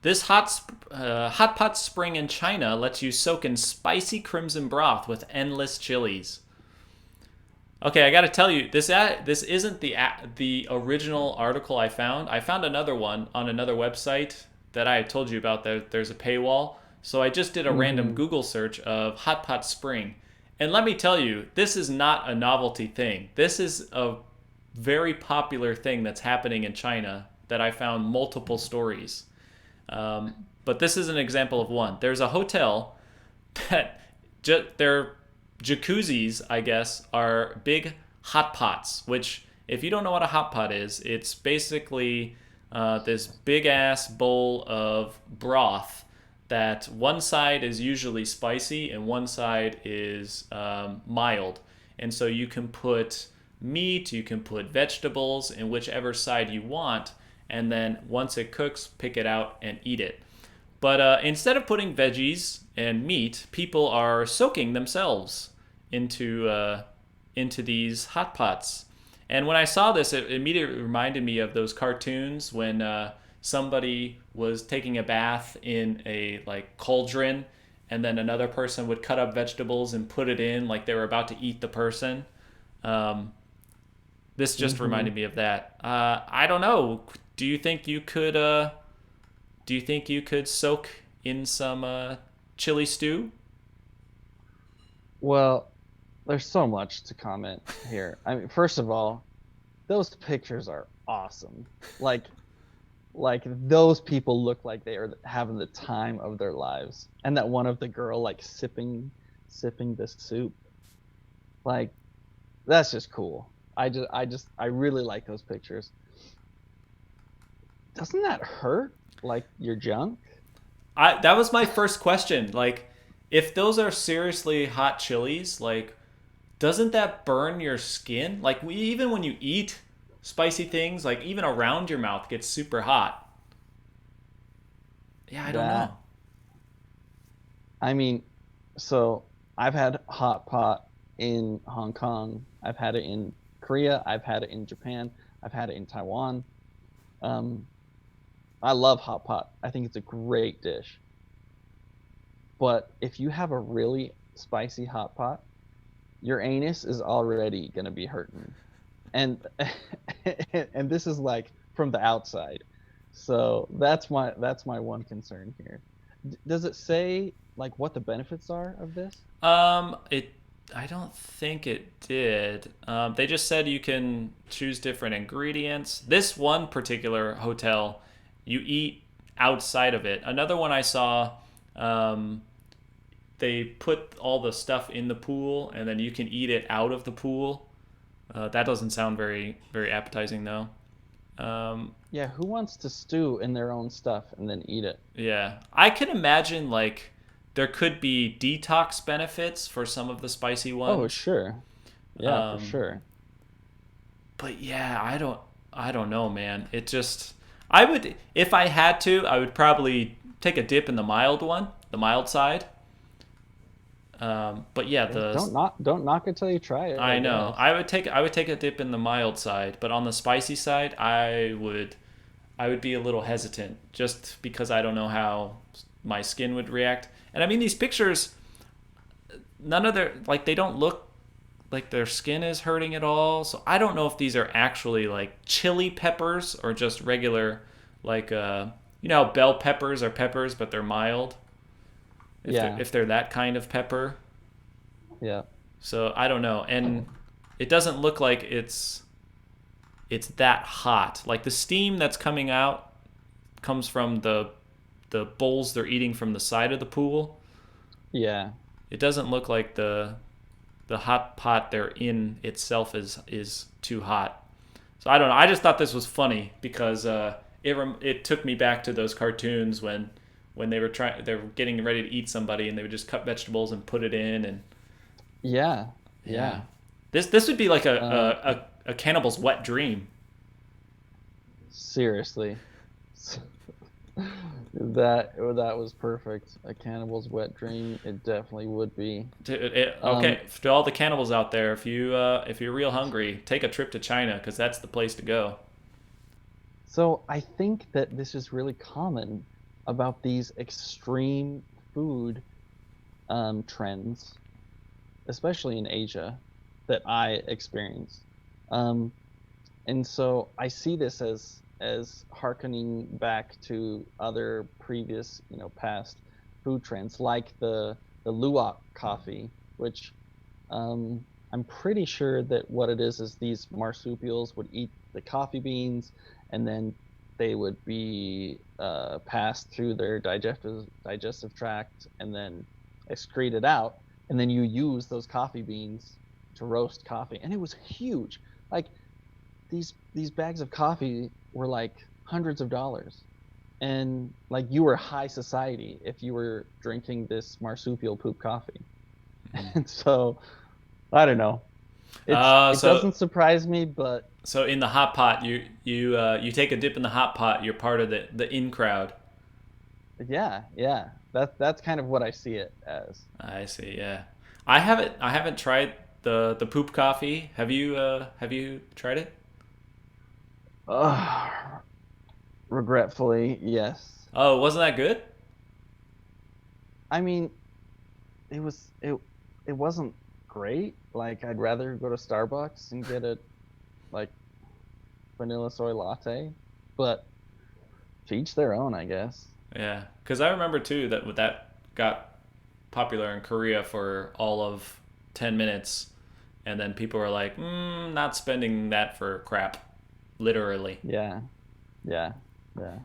This hot pot spring in China lets you soak in spicy crimson broth with endless chilies. Okay, I got to tell you, this isn't the original article I found. I found another one on another website that I told you about. There's a paywall, so I just did a random Hmm. Google search of hot pot spring, and let me tell you, this is not a novelty thing. This is a very popular thing that's happening in China that I found multiple stories. But this is an example of one. There's a hotel that their jacuzzis, I guess, are big hot pots. Which, if you don't know what a hot pot is, it's basically this big ass bowl of broth that one side is usually spicy and one side is mild. And so you can put meat, you can put vegetables in whichever side you want, and then once it cooks, pick it out and eat it. But instead of putting veggies and meat, people are soaking themselves into these hot pots. And when I saw this, it immediately reminded me of those cartoons when somebody was taking a bath in a like cauldron, and then another person would cut up vegetables and put it in like they were about to eat the person. Um, this just Hmm. reminded me of that. I don't know. Do you think you could? Do you think you could soak in some chili stew? Well, there's so much to comment here. I mean, first of all, those pictures are awesome. Like, like those people look like they are having the time of their lives. And that one of the girl like sipping the soup. Like, that's just cool. I really like those pictures. Doesn't that hurt like your junk? That was my first question. Like, if those are seriously hot chilies, like, doesn't that burn your skin? Like, even when you eat spicy things, like even around your mouth gets super hot. Yeah, I don't That know. I mean, so I've had hot pot in Hong Kong. I've had it in Korea. I've had it in Japan. I've had it in Taiwan. Um, I love hot pot. I think it's a great dish. But if you have a really spicy hot pot, your anus is already going to be hurting. And and this is like from the outside. So that's my one concern here. Does it say like what the benefits are of this? It. I don't think it did. They just said you can choose different ingredients. This one particular hotel, you eat outside of it. Another one I saw, um, they put all the stuff in the pool, and then you can eat it out of the pool. That doesn't sound very appetizing though. Um, Yeah, who wants to stew in their own stuff and then eat it? yeah, I can imagine like there could be detox benefits for some of the spicy Oh, ones. sure. Yeah, for Um, sure. but yeah, I don't know, man. It just I would if I had to, I would probably take a dip in the mild one, the mild side. But yeah, Yeah, the don't knock it till you try it, I I know guess. I would take a dip in the mild side, but on the spicy side, I would be a little hesitant just because I don't know how my skin would react. And I mean, these pictures, none of their like they don't look like their skin is hurting at all. So I don't know if these are actually like chili peppers or just regular like you know how bell peppers are peppers but they're mild. Yeah, If they're that kind of pepper. yeah. So I don't know. And it doesn't look like it's that hot. Like the steam that's coming out comes from the bowls they're eating from the side of the pool. Yeah. It doesn't look like the hot pot they're in itself is too hot. So I don't know. I just thought this was funny because it took me back to those cartoons when they were getting ready to eat somebody and they would just cut vegetables and put it in and Yeah. yeah. Yeah. This would be like Um, a cannibal's wet dream. seriously. That was perfect. A cannibal's wet dream. It definitely would be. Okay, Um, to all the cannibals out there, if you're real hungry, take a trip to China because that's the place to go. so I think that this is really common. about these extreme food trends, especially in Asia, that I experienced. Um, and so I see this as hearkening back to other previous, past food trends, like the luwak coffee, which I'm pretty sure that what it is these marsupials would eat the coffee beans, and then they would be passed through their digestive tract and then excreted out, and then you use those coffee beans to roast coffee, and it was huge. Like these bags of coffee were like hundreds of dollars, and like you were high society if you were drinking this marsupial poop coffee. And so I don't know. Uh, It so doesn't surprise me, but so in the hot pot, you take a dip in the hot pot. You're part of the in crowd. yeah, yeah. That's kind of what I see it as. I see. Yeah, I haven't tried the poop coffee. Have you tried it? Ugh, regretfully, yes. Oh, wasn't that good? I mean, it was it wasn't great. Like I'd rather go to Starbucks and get a like vanilla soy latte, but to each their own, I guess. Yeah, because I remember too that got popular in Korea for all of 10 minutes, and then people were like, not spending that for crap, literally. Yeah, yeah, yeah.